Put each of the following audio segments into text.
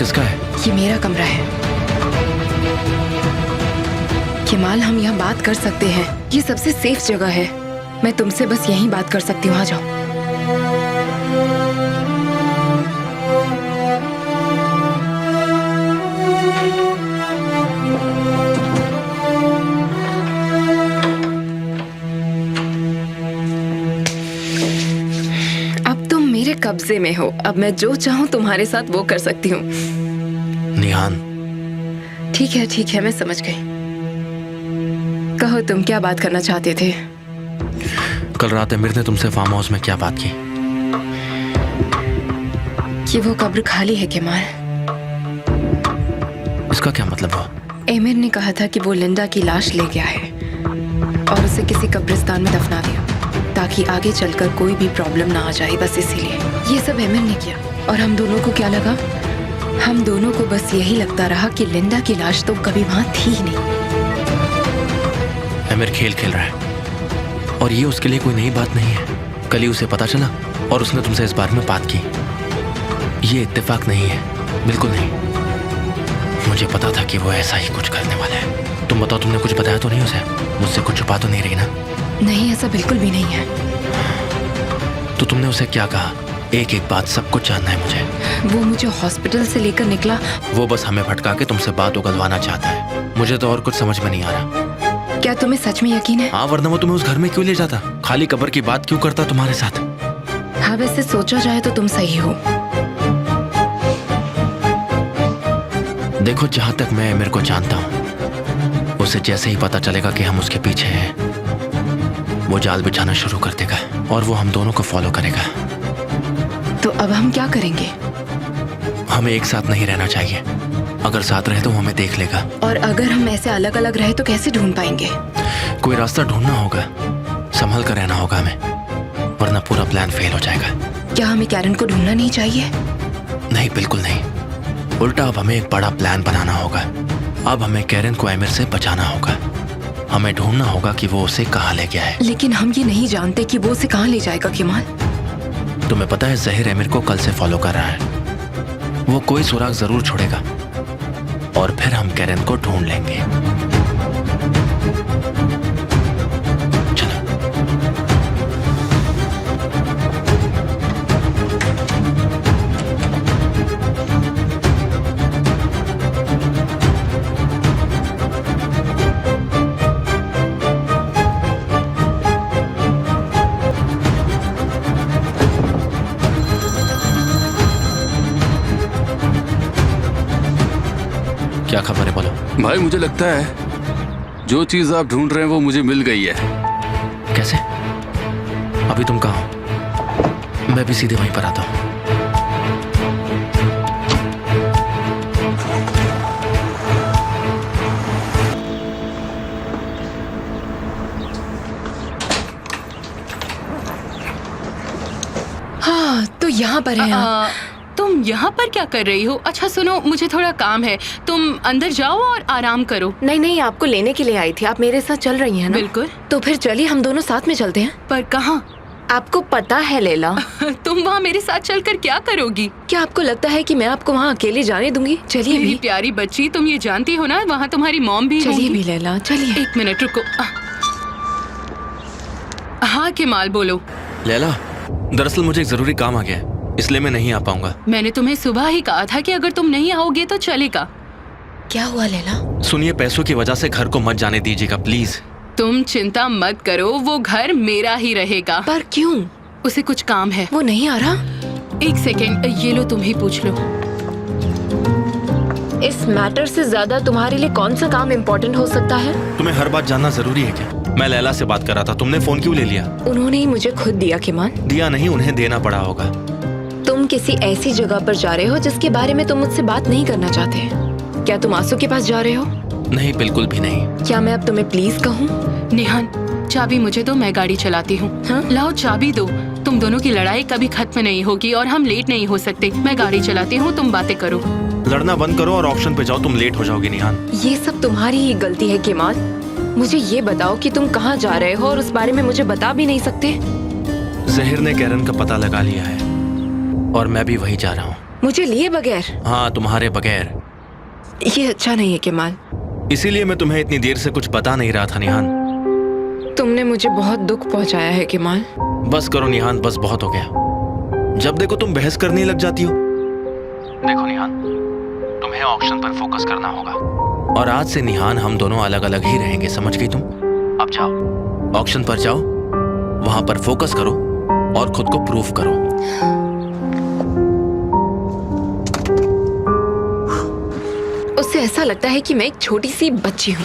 किसका है? ये मेरा कमरा है। केमाल, हम यहाँ बात कर सकते हैं, ये सबसे सेफ जगह है। मैं तुमसे बस यहीं बात कर सकती हूँ, आ जाओ। अब तुम मेरे कब्जे में हो, अब मैं जो चाहूँ तुम्हारे साथ वो कर सकती हूँ। निहान, ठीक है, मैं समझ गई। कहो, तुम क्या बात करना चाहते थे? कल रात अमीर ने तुमसे फार्म हाउस में क्या बात की? कि वो कब्र खाली है केमाल। इसका क्या मतलब हुआ? एमिर ने कहा था कि वो लिंडा की लाश ले गया है और उसे किसी कब्रिस्तान में दफना दिया ताकि आगे चलकर कोई भी प्रॉब्लम ना आ जाए, बस इसीलिए ये सब एमिर ने किया। और हम दोनों को क्या लगा? हम दोनों को बस यही लगता रहा कि लिंडा की लाश तो कभी वहां थी ही नहीं। एमिर खेल खेल रहा है और ये उसके लिए कोई नई बात नहीं है। कल ही उसे पता चला और उसने तुमसे इस बारे में बात की। ये इत्तेफाक नहीं है, बिल्कुल नहीं। मुझे पता था कि वो ऐसा ही कुछ करने वाला है। तुम बताओ, तुमने कुछ बताया तो नहीं उसे? मुझसे कुछ छुपा तो नहीं रही ना? नहीं, ऐसा बिल्कुल भी नहीं है। तो तुमने उसे क्या कहा? एक एक बात सब कुछ जानना है मुझे। वो मुझे हॉस्पिटल से लेकर निकला। वो बस हमें भटका के तुमसे बात उगलवाना चाहता है। मुझे तो और कुछ समझ में नहीं आ रहा। क्या तुम्हें सच में यकीन है? हाँ, वरना वो तुम्हें उस घर में क्यों ले जाता? खाली कब्र की बात क्यों करता तुम्हारे साथ? हाँ, वैसे सोचा जाए तो तुम सही हो। देखो, जहां तक मैं अमीर को जानता हूँ, उसे जैसे ही पता चलेगा कि हम उसके पीछे हैं, वो जाल बिछाना शुरू कर देगा और वो हम दोनों को फॉलो करेगा। तो अब हम क्या करेंगे? हमें एक साथ नहीं रहना चाहिए। अगर साथ रहे तो वो हमें देख लेगा। और अगर हम ऐसे अलग अलग रहे तो कैसे ढूंढ पाएंगे? कोई रास्ता ढूंढना होगा, संभल कर रहना होगा हमें, वरना पूरा प्लान फेल हो जाएगा। क्या हमें कैरन को ढूंढना नहीं चाहिए? नहीं, बिल्कुल नहीं। उल्टा अब हमें एक बड़ा प्लान बनाना होगा। अब हमें कैरन को एमिर से बचाना होगा। हमें ढूंढना होगा कि वो उसे कहाँ ले गया है। लेकिन हम ये नहीं जानते कि वो उसे कहाँ ले जाएगा केमाल। तुम्हें पता है, जहीर एमिर को कल से फॉलो कर रहा है। वो कोई सुराग जरूर छोड़ेगा और फिर हम कैरन को ढूंढ लेंगे। चलो। क्या खबर है, बोलो। भाई, मुझे लगता है जो चीज आप ढूंढ रहे हैं वो मुझे मिल गई है। कैसे? अभी तुम कहाँ हो? मैं भी सीधे वहीं पर आता हूँ। हाँ, तो यहाँ पर है आप। तुम यहाँ पर क्या कर रही हो? अच्छा सुनो, मुझे थोड़ा काम है, तुम अंदर जाओ और आराम करो। नहीं, आपको लेने के लिए आई थी। आप मेरे साथ चल रही हैं ना? बिल्कुल। तो फिर चलिए हम दोनों साथ में चलते हैं। पर कहाँ? आपको पता है लैला। तुम वहाँ मेरे साथ चलकर क्या करोगी? क्या आपको लगता है कि मैं आपको वहाँ अकेले जाने दूंगी? चलिए मेरी भी। प्यारी बच्ची, तुम ये जानती हो ना, वहाँ तुम्हारी मॉम भी चलिए होंगी। भी लैला, चलिए। एक मिनट रुको। हाँ केमाल, बोलो। लैला, दरअसल मुझे एक जरूरी काम आ गया है, इसलिए मैं नहीं आ पाऊंगा। मैंने तुम्हें सुबह ही कहा था कि अगर तुम नहीं आओगे तो चलेगा। क्या हुआ लैला? सुनिए, पैसों की वजह से घर को मत जाने दीजिएगा, प्लीज। तुम चिंता मत करो, वो घर मेरा ही रहेगा। पर क्यों? उसे कुछ काम है। वो नहीं आ रहा? एक सेकेंड, ये लो, तुम ही पूछ लो। इस मैटर से ज्यादा तुम्हारे लिए कौन सा काम इम्पोर्टेंट हो सकता है? तुम्हें हर बात जानना जरूरी है क्या? मैं लैला से बात कर रहा था, तुमने फोन क्यों ले लिया? उन्होंने ही मुझे खुद दिया केमाल। दिया नहीं, उन्हें देना पड़ा होगा। तुम किसी ऐसी जगह पर जा रहे हो जिसके बारे में तुम मुझसे बात नहीं करना चाहते। क्या तुम आंसू के पास जा रहे हो? नहीं, बिल्कुल भी नहीं। क्या मैं अब तुम्हें प्लीज कहूँ? निहान, चाबी मुझे दो, मैं गाड़ी चलाती हूँ। हाँ? लाओ चाबी दो। तुम दोनों की लड़ाई कभी खत्म नहीं होगी और हम लेट नहीं हो सकते। मैं गाड़ी चलाती हूँ, तुम बातें करो। लड़ना बंद करो और ऑप्शन पे जाओ, तुम लेट हो जाओगे। निहान, ये सब तुम्हारी ही गलती है केमाल। मुझे ये बताओ कि तुम कहाँ जा रहे हो और उस बारे में मुझे बता भी नहीं सकते। जहीर ने कैरन का पता लगा लिया है और मैं भी वही जा रहा हूँ। मुझे लिए बगैर? हाँ, तुम्हारे बगैर। ये अच्छा नहीं है केमाल। इसीलिए मैं तुम्हें इतनी देर से कुछ बता नहीं रहा था निहान। तुमने मुझे बहुत दुख पहुंचाया है केमाल। बस करो निहान, बस बहुत हो गया। जब देखो तुम बहस करने लग जाती हो। देखो निहान, तुम्हें ऑक्शन पर फोकस करना होगा। और आज से निहान हम दोनों अलग अलग ही रहेंगे, समझ गई तुम? अब जाओ, ऑक्शन पर जाओ, वहां पर फोकस करो और खुद को प्रूव करो। उससे ऐसा लगता है कि मैं एक छोटी सी बच्ची हूँ।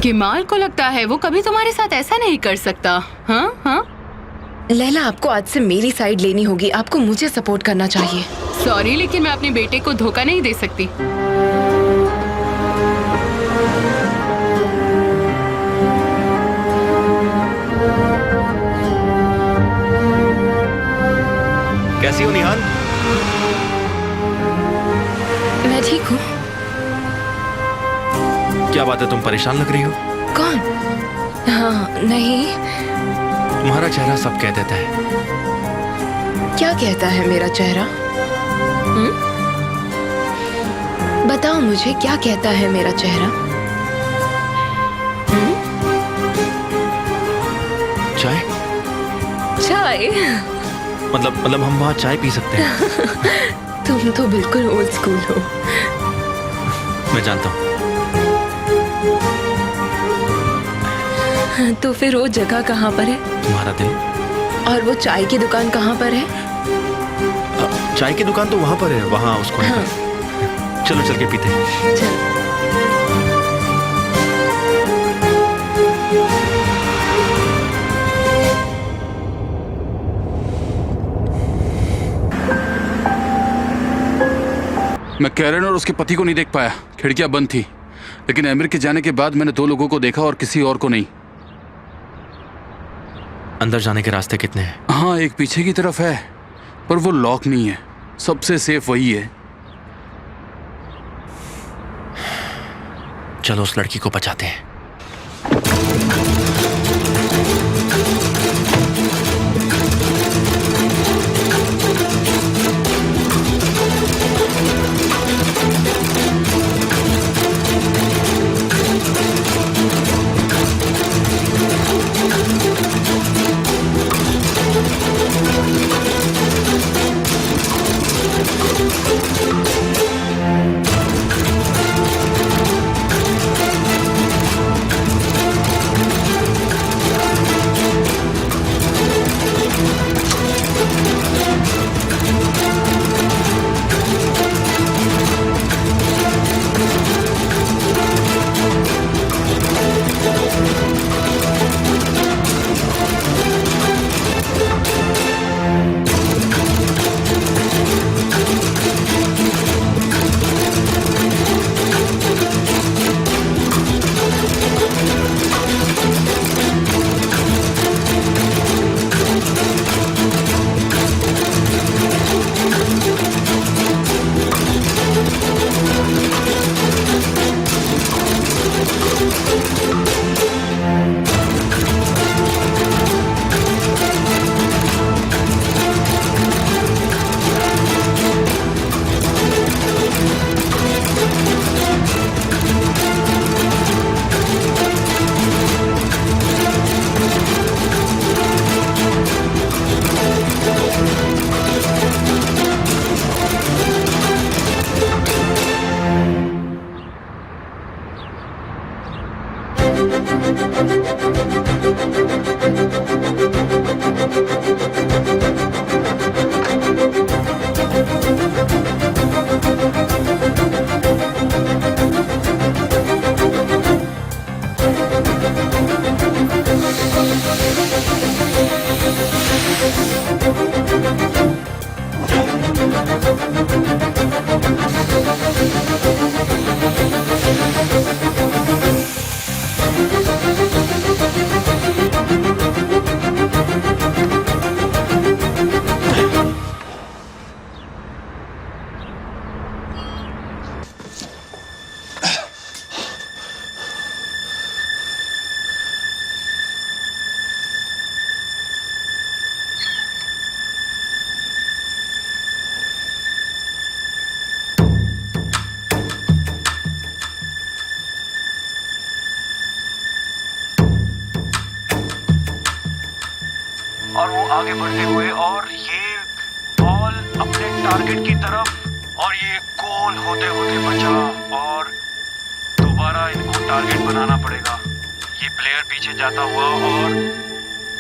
केमाल को लगता है वो कभी तुम्हारे साथ ऐसा नहीं कर सकता। हाँ हाँ। लैला, आपको आज से मेरी साइड लेनी होगी। आपको मुझे सपोर्ट करना चाहिए। सॉरी, लेकिन मैं अपने बेटे को धोखा नहीं दे सकती। कैसी हो निहान? मैं ठीक हूँ। क्या बात है, तुम परेशान लग रही हो? कौन? हाँ, नहीं। तुम्हारा चेहरा सब कह देता है। क्या कहता है मेरा चेहरा? बताओ मुझे, क्या कहता है मेरा चेहरा? चाय? चाय? मतलब हम वहाँ चाय पी सकते हैं? तुम तो बिल्कुल ओल्ड स्कूल हो। मैं जानता हूँ। तो फिर वो जगह कहाँ पर है? तुम्हारा दिल। और वो चाय की दुकान कहाँ पर है? चाय की दुकान तो वहाँ पर है, वहाँ उसको। हाँ। चलो चल के पीते हैं। चल। मैं कैरन और उसके पति को नहीं देख पाया, खिड़कियां बंद थी। लेकिन एमिर के जाने के बाद मैंने 2 लोगों को देखा और किसी और को नहीं। अंदर जाने के रास्ते कितने हैं? हाँ, एक पीछे की तरफ है, पर वो लॉक नहीं है। सबसे सेफ वही है। चलो उस लड़की को बचाते हैं। और वो आगे बढ़ते हुए और ये बॉल अपने टारगेट की तरफ और ये गोल होते होते बचा और दोबारा इनको टारगेट बनाना पड़ेगा। ये प्लेयर पीछे जाता हुआ और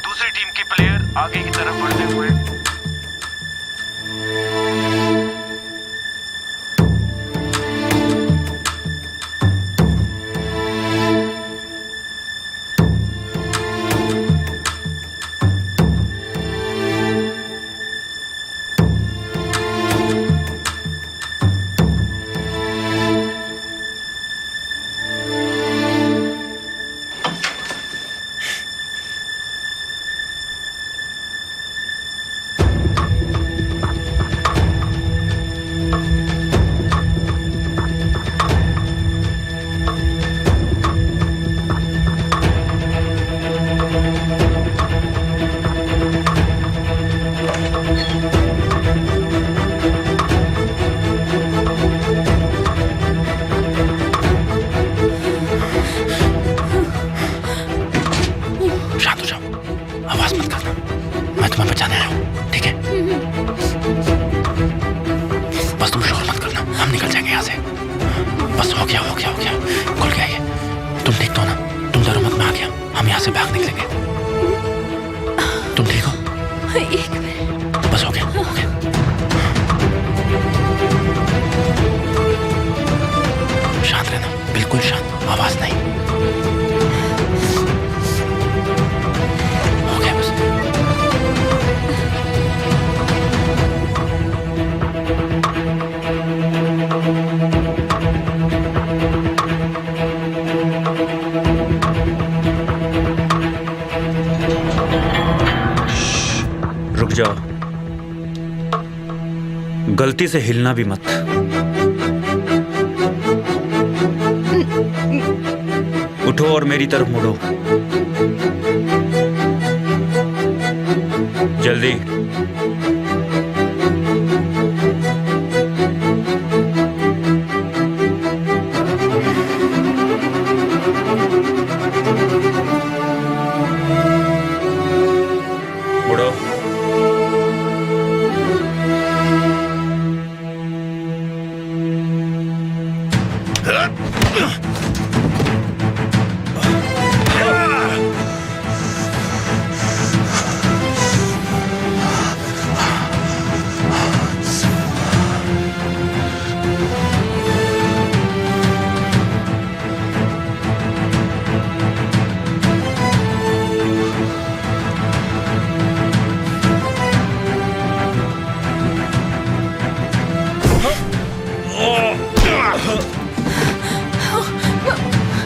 दूसरी टीम के प्लेयर आगे की तरफ बढ़ते हुए। गलती से हिलना भी मत। उठो और मेरी तरफ मुड़ो। जल्दी। मुड़ो।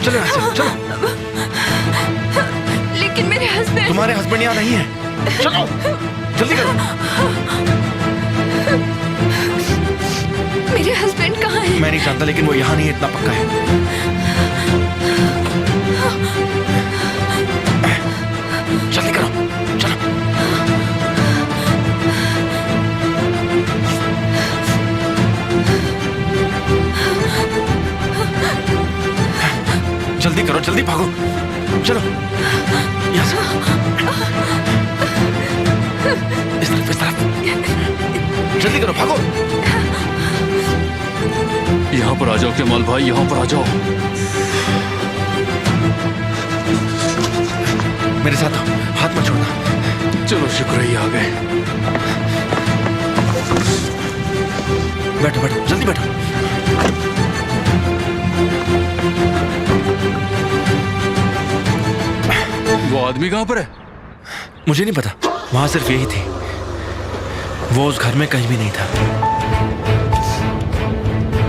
चलो यहाँ से, चलो। लेकिन मेरे हस्बैंड। तुम्हारे हस्बैंड यहाँ नहीं है। चलो, जल्दी करो। मेरे हस्बैंड कहाँ हैं? मैं नहीं जानता, लेकिन वो यहाँ नहीं है, इतना पक्का है। जल्दी करो, चलो। जल्दी करो, जल्दी भागो, चलो। यहाँ से। इस तरफ। जल्दी करो, भागो। यहाँ पर आ जाओ कमाल भाई, यहाँ पर आ जाओ। मेरे साथ आओ, हाथ मत छोड़ना। चलो, शुक्र है आ गए। बैठो बैठो, जल्दी बैठो। वो आदमी कहाँ पर है? मुझे नहीं पता, वहां सिर्फ यही थी। वो उस घर में कहीं भी नहीं था।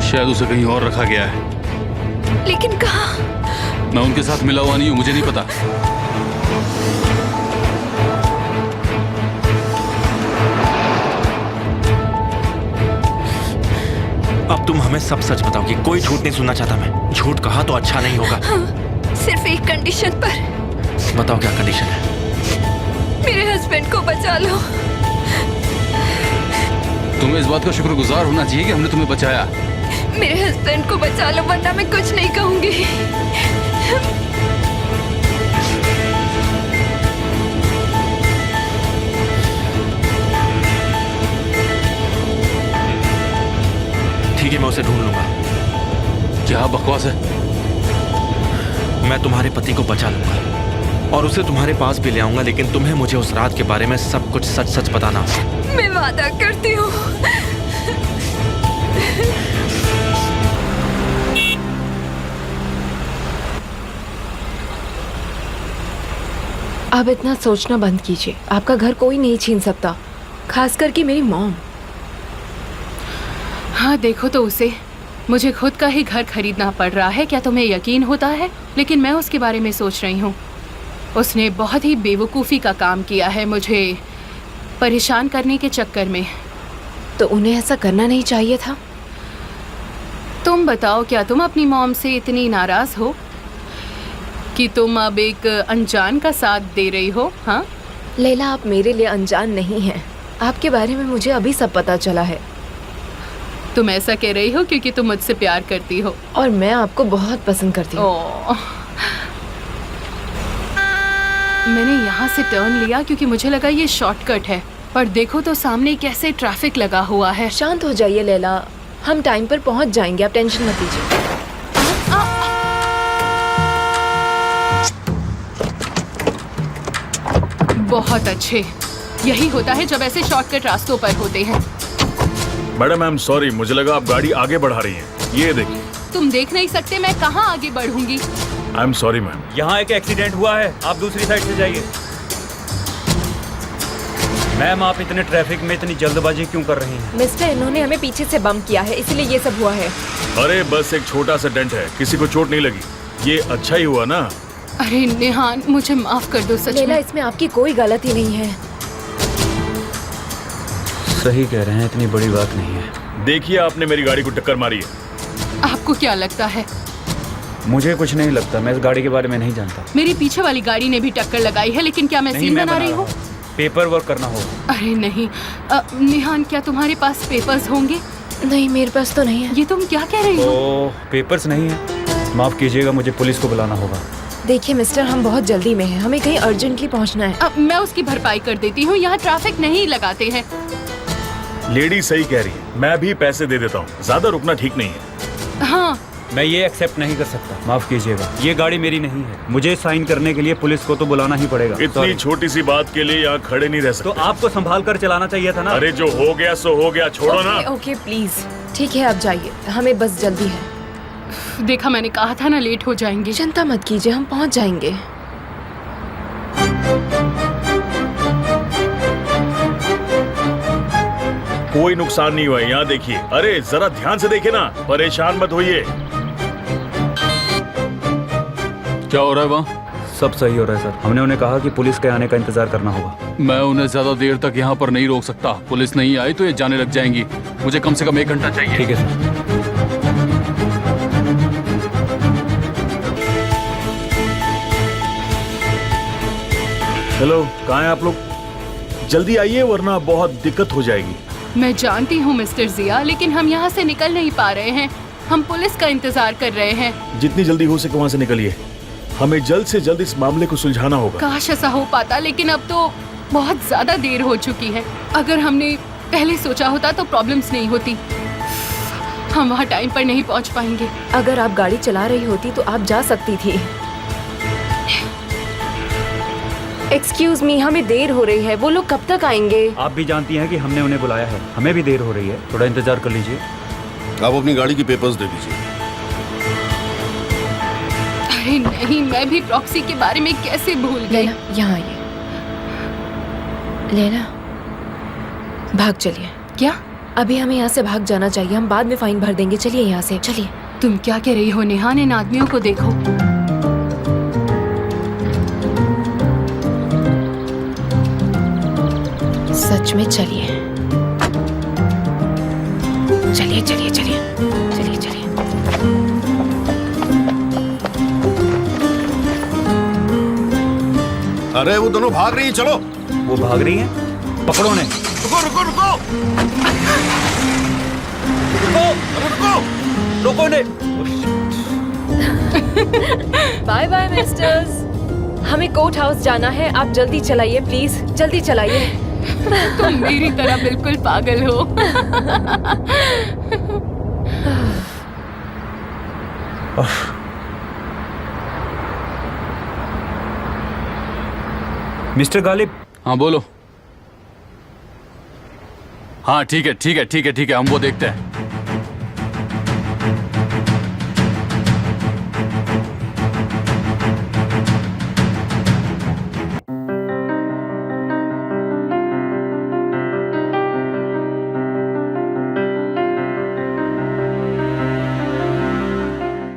शायद उसे कहीं और रखा गया है। लेकिन कहाँ? मैं उनके साथ मिला हुआ नहीं हूँ, मुझे नहीं पता। अब तुम हमें सब सच बताओगी, कोई झूठ नहीं सुनना चाहता मैं। झूठ कहा तो अच्छा नहीं होगा। हाँ, सिर्फ एक कंडीशन पर। बताओ क्या कंडीशन है? मेरे हस्बैंड को बचा लो। तुम्हें इस बात का शुक्रगुजार होना चाहिए कि हमने तुम्हें बचाया। मेरे हस्बैंड को बचा लो, वरना मैं कुछ नहीं कहूंगी। उसे ढूंढ लूंगा। क्या बकवास है? मैं तुम्हारे पति को बचा लूंगा और उसे तुम्हारे पास भी ले आऊंगा, लेकिन तुम्हें मुझे उस रात के बारे में सब कुछ सच सच बताना होगा। मैं वादा करती हूँ। अब इतना सोचना बंद कीजिए। आपका घर कोई नहीं छीन सकता, खास करके मेरी मॉम। हाँ देखो तो उसे, मुझे खुद का ही घर खरीदना पड़ रहा है, क्या तुम्हें यकीन होता है? लेकिन मैं उसके बारे में सोच रही हूँ। उसने बहुत ही बेवकूफ़ी का काम किया है मुझे परेशान करने के चक्कर में। तो उन्हें ऐसा करना नहीं चाहिए था। तुम बताओ, क्या तुम अपनी मॉम से इतनी नाराज हो कि तुम अब एक अनजान का साथ दे रही हो? हाँ लैला, आप मेरे लिए अनजान नहीं हैं। आपके बारे में मुझे अभी सब पता चला है। तुम ऐसा कह रही हो क्योंकि तुम मुझसे प्यार करती हो और मैं आपको बहुत पसंद करती हूँ। ओह, मैंने यहाँ से टर्न लिया क्योंकि मुझे लगा ये शॉर्टकट है, पर देखो तो सामने कैसे ट्रैफिक लगा हुआ है। शांत हो जाइए लैला, हम टाइम पर पहुँच जाएंगे, आप टेंशन मत लीजिए। बहुत अच्छे, यही होता है जब ऐसे शॉर्टकट रास्तों पर होते हैं। मैडम आई एम सॉरी, मुझे लगा आप गाड़ी आगे बढ़ा रही हैं। ये देखिए। तुम देख नहीं सकते मैं कहाँ आगे बढ़ूंगी? I am sorry ma'am. यहाँ एक एक्सीडेंट हुआ है, आप दूसरी साइड से जाइए। मैम आप इतने ट्रैफिक में इतनी जल्दबाजी क्यों कर रही हैं? मिस्टर, इन्होंने हमें पीछे से बम किया है, इसलिए ये सब हुआ है। अरे बस एक छोटा सा डेंट है, किसी को चोट नहीं लगी। ये अच्छा ही हुआ ना। अरे नेहान, मुझे माफ कर दो, सच लैला, में। इसमें आपकी कोई गलती नहीं है। सही कह रहे हैं, इतनी बड़ी बात नहीं है। देखिए आपने मेरी गाड़ी को टक्कर मारी है। आपको क्या लगता है? मुझे कुछ नहीं लगता, मैं इस गाड़ी के बारे में नहीं जानता। मेरी पीछे वाली गाड़ी ने भी टक्कर लगाई है, लेकिन क्या मैं नहीं, सीन मैं बना रही हूँ? पेपर वर्क करना होगा। अरे नहीं नेहान, क्या तुम्हारे पास पेपर्स होंगे? नहीं, मेरे पास तो नहीं है। ये तुम क्या कह रही हो? तो पेपर्स नहीं है, माफ कीजिएगा, मुझे पुलिस को बुलाना होगा। देखिए मिस्टर, हम बहुत जल्दी में हैं, हमें कहीं अर्जेंटली पहुंचना है। अब मैं उसकी भरपाई कर देती हूँ, यहाँ ट्रैफिक नहीं लगाते हैं। लेडी सही कह रही है, मैं भी पैसे दे देता हूँ, ज्यादा रुकना ठीक नहीं है। हाँ मैं ये एक्सेप्ट नहीं कर सकता, माफ कीजिएगा। ये गाड़ी मेरी नहीं है, मुझे साइन करने के लिए पुलिस को तो बुलाना ही पड़ेगा। इतनी Sorry। छोटी सी बात के लिए यहाँ खड़े नहीं रह तो सकते। आपको संभाल कर चलाना चाहिए था ना। अरे जो हो गया सो हो गया, छोड़ो ना। ओके प्लीज, ठीक है आप जाइए, हमें बस जल्दी है। देखा, मैंने कहा था ना लेट हो जाएंगे। चिंता मत कीजिए, हम पहुंच जाएंगे। कोई नुकसान नहीं हुआ है, यहाँ देखिए। अरे जरा ध्यान से देखिए ना, परेशान मत होइए। क्या हो रहा है वहाँ? सब सही हो रहा है सर, हमने उन्हें कहा कि पुलिस के आने का इंतजार करना होगा। मैं उन्हें ज्यादा देर तक यहाँ पर नहीं रोक सकता। पुलिस नहीं आई तो ये जाने लग जाएंगी। मुझे कम से कम 1 घंटा चाहिए। ठीक है सर। हेलो, कहाँ हैं आप लोग? जल्दी आइए वरना बहुत दिक्कत हो जाएगी। मैं जानती हूँ मिस्टर जिया, लेकिन हम यहाँ से निकल नहीं पा रहे हैं। हम पुलिस का इंतजार कर रहे हैं। जितनी जल्दी हो सके वहाँ से निकलिए, हमें जल्द से जल्द इस मामले को सुलझाना होगा। काश ऐसा हो पाता, लेकिन अब तो बहुत ज्यादा देर हो चुकी है। अगर हमने पहले सोचा होता तो प्रॉब्लम्स नहीं होती। हम वहाँ टाइम पर नहीं पहुँच पाएंगे। अगर आप गाड़ी चला रही होती तो आप जा सकती थी। एक्सक्यूज मी, हमें देर हो रही है, वो लोग कब तक आएंगे? आप भी जानती हैं कि हमने उन्हें बुलाया है, हमें भी देर हो रही है, थोड़ा इंतजार कर लीजिए। आप अपनी गाड़ी की पेपर्स दे दीजिए। अरे नहीं, मैं भी प्रॉक्सी के बारे में कैसे भूल गई। लेना, यहाँ आइए। लेना, भाग चलिए। क्या? अभी हमें यहाँ से भाग जाना चाहिए, हम बाद में फाइन भर देंगे। चलिए यहाँ से, चलिए। तुम क्या कह रही हो नेहान? इन आदमियों को देखो। सच में चलिए, चलिए चलिए चलिए चलिए चलिए। अरे वो दोनों भाग रही हैं, चलो। वो भाग रही हैं, पकड़ो उन्हें। रुको रुको रुको रुको रुको उन्हें। बाय बाय मिस्टर्स, हमें कोर्ट हाउस जाना है। आप जल्दी चलाइए प्लीज, जल्दी चलाइए। तुम मेरी तरह बिल्कुल पागल हो। मिस्टर गालिब, हाँ बोलो। हाँ ठीक है ठीक है ठीक है ठीक है, हम वो देखते हैं।